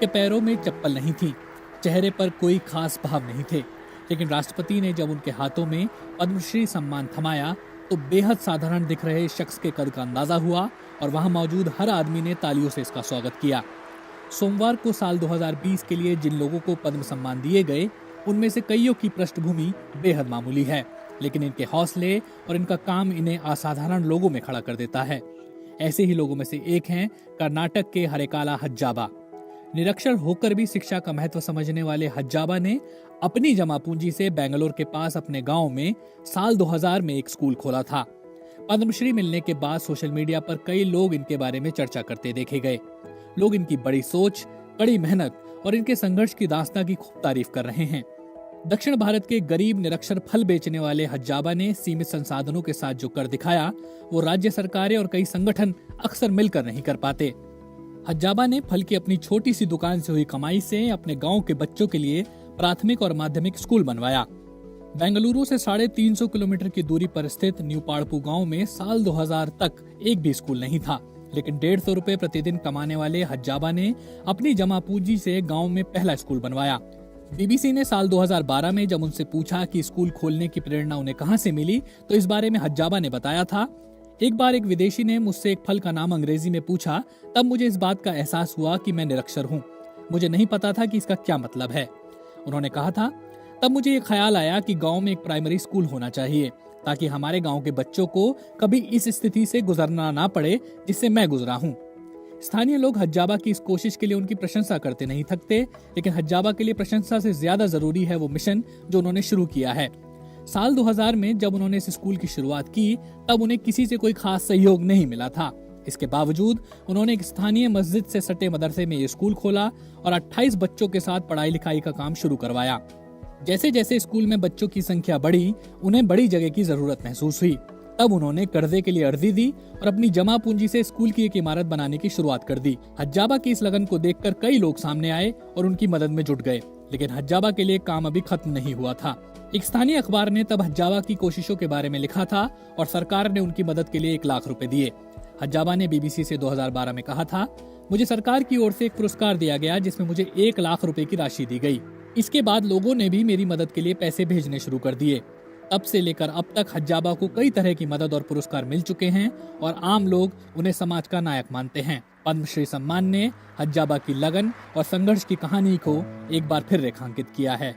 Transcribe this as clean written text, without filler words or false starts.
उनके पैरों में चप्पल नहीं थी, चेहरे पर कोई खास भाव नहीं थे। लेकिन राष्ट्रपति ने जब उनके हाथों में पद्मश्री सम्मान थमाया तो बेहद साधारण दिख रहे शख्स के कद का अंदाजा हुआ और वहां मौजूद हर आदमी ने तालियों से इसका स्वागत किया। सोमवार को साल 2020 के लिए जिन लोगों को पद्म सम्मान दिए गए उनमें से कईयों की पृष्ठभूमि बेहद मामूली है, लेकिन इनके हौसले और इनका काम इन्हें असाधारण लोगों में खड़ा कर देता है। ऐसे ही लोगों में से एक हैं कर्नाटक के हरेकाला हज्जाबा। निरक्षर होकर भी शिक्षा का महत्व समझने वाले हज्जाबा ने अपनी जमा पूंजी से बेंगलोर के पास अपने गांव में साल 2000 में एक स्कूल खोला था। पद्मश्री मिलने के बाद सोशल मीडिया पर कई लोग इनके बारे में चर्चा करते देखे गए। लोग इनकी बड़ी सोच, कड़ी मेहनत और इनके संघर्ष की दास्तां की खूब तारीफ कर रहे हैं। दक्षिण भारत के गरीब निरक्षर फल बेचने वाले हज्जाबा ने सीमित संसाधनों के साथ जो कर दिखाया वो राज्य सरकारें और कई संगठन अक्सर मिलकर नहीं कर पाते। हज्जाबा ने फल की अपनी छोटी सी दुकान से हुई कमाई से अपने गांव के बच्चों के लिए प्राथमिक और माध्यमिक स्कूल बनवाया। बेंगलुरु से 350 किलोमीटर की दूरी पर स्थित न्यू पाड़पू गांव में साल 2000 तक एक भी स्कूल नहीं था, लेकिन 150 रुपए प्रतिदिन कमाने वाले हज्जाबा ने अपनी जमा पूंजी से गांव में पहला स्कूल बनवाया। बीबीसी ने साल 2012 में जब उनसे पूछा कि स्कूल खोलने की प्रेरणा उन्हें कहां से मिली तो इस बारे में हज्जाबा ने बताया था, एक बार एक विदेशी ने मुझसे एक फल का नाम अंग्रेजी में पूछा, तब मुझे इस बात का एहसास हुआ कि मैं निरक्षर हूँ। मुझे नहीं पता था कि इसका क्या मतलब है। उन्होंने कहा था, तब मुझे ये ख्याल आया कि गांव में एक प्राइमरी स्कूल होना चाहिए ताकि हमारे गांव के बच्चों को कभी इस स्थिति से गुजरना ना पड़े जिससे मैं गुजरा हूँ। स्थानीय लोग हज्जाबा की इस कोशिश के लिए उनकी प्रशंसा करते नहीं थकते, लेकिन हज्जाबा के लिए प्रशंसा से ज्यादा जरूरी है वो मिशन जो उन्होंने शुरू किया है। साल 2000 में जब उन्होंने इस स्कूल की शुरुआत की तब उन्हें किसी से कोई खास सहयोग नहीं मिला था। इसके बावजूद उन्होंने एक स्थानीय मस्जिद से सटे मदरसे में ये स्कूल खोला और 28 बच्चों के साथ पढ़ाई लिखाई का काम शुरू करवाया। जैसे जैसे स्कूल में बच्चों की संख्या बढ़ी, उन्हें बड़ी जगह की जरूरत महसूस हुई। तब उन्होंने कर्जे के लिए अर्जी दी और अपनी जमा पूंजी से स्कूल की एक इमारत बनाने की शुरुआत कर दी। हज्जाबा की इस लगन को देखकर कई लोग सामने आए और उनकी मदद में जुट गए, लेकिन हज्जाबा के लिए काम अभी खत्म नहीं हुआ था। एक स्थानीय अखबार ने तब हज्जाबा की कोशिशों के बारे में लिखा था और सरकार ने उनकी मदद के लिए 1 लाख रुपए दिए। हज्जाबा ने बीबीसी से 2012 में कहा था, मुझे सरकार की ओर से एक पुरस्कार दिया गया जिसमें मुझे 1 लाख रुपए की राशि दी गई। इसके बाद लोगों ने भी मेरी मदद के लिए पैसे भेजने शुरू कर दिए। तब से लेकर अब तक हज्जाबा को कई तरह की मदद और पुरस्कार मिल चुके हैं और आम लोग उन्हें समाज का नायक मानते हैं। पद्मश्री सम्मान ने हज्जाबा की लगन और संघर्ष की कहानी को एक बार फिर रेखांकित किया है।